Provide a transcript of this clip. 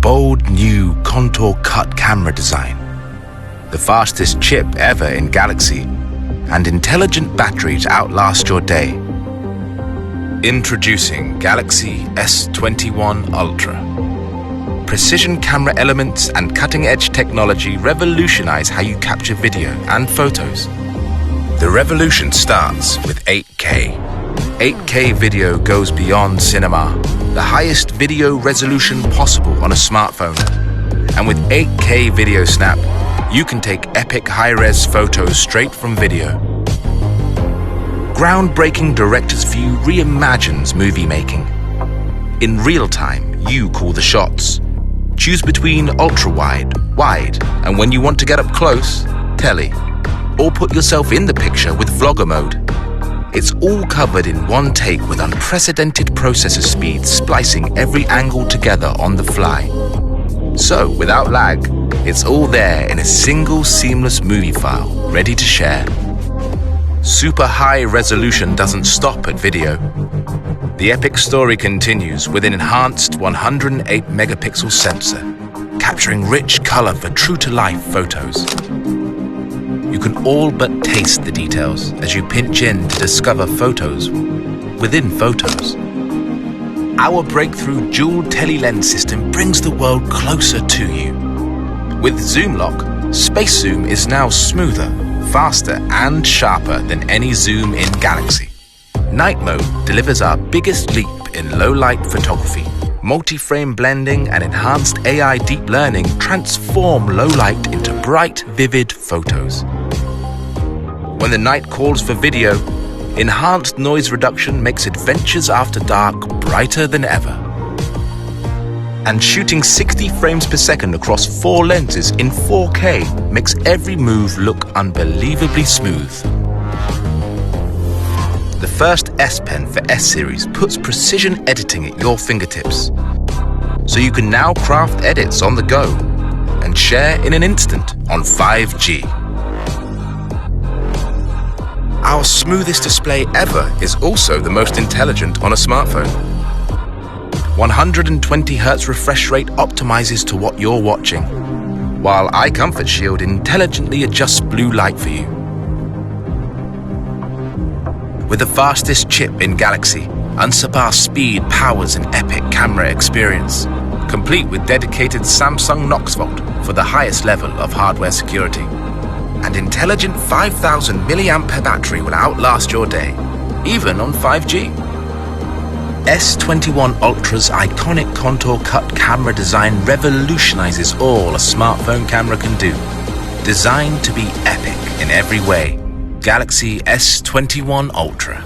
bold new contour cut camera design, the fastest chip ever in Galaxy, and intelligent battery to outlast your day. Introducing Galaxy S21 Ultra. Precision camera elements and cutting-edge technology revolutionize how you capture video and photos. The revolution starts with 8K. 8K video goes beyond cinema, the highest video resolution possible on a smartphone. And with 8K Video Snap, you can take epic high-res photos straight from video. Groundbreaking director's view reimagines movie making. In real time, you call the shots. Choose between ultra-wide, wide, and when you want to get up close, tele. Or put yourself in the picture with vlogger mode. It's all covered in one take with unprecedented processor speed, splicing every angle together on the fly. So, without lag, it's all there in a single seamless movie file, ready to share. Super high resolution doesn't stop at video. The epic story continues with an enhanced 108 megapixel sensor, capturing rich color for true-to-life photos. You can all but taste the details as you pinch in to discover photos within photos. Our breakthrough dual tele-lens system brings the world closer to you. With Zoom Lock, Space Zoom is now smoother, faster, and sharper than any zoom in Galaxy. Night Mode delivers our biggest leap in low-light photography. Multi-frame blending and enhanced AI deep learning transform low light into bright, vivid photos. When the night calls for video, enhanced noise reduction makes adventures after dark brighter than ever. And shooting 60 frames per second across 4 lenses in 4K makes every move look unbelievably smooth. The first S Pen for S Series puts precision editing at your fingertips, so you can now craft edits on the go and share in an instant on 5G. Our smoothest display ever is also the most intelligent on a smartphone. 120Hz refresh rate optimizes to what you're watching, while Eye Comfort Shield intelligently adjusts blue light for you. With the fastest chip in Galaxy, unsurpassed speed powers an epic camera experience, complete with dedicated Samsung Knox Vault for the highest level of hardware security. And intelligent 5000 mAh battery will outlast your day, even on 5G. S21 Ultra's iconic contour cut camera design revolutionizes all a smartphone camera can do. Designed to be epic in every way. Galaxy S21 Ultra.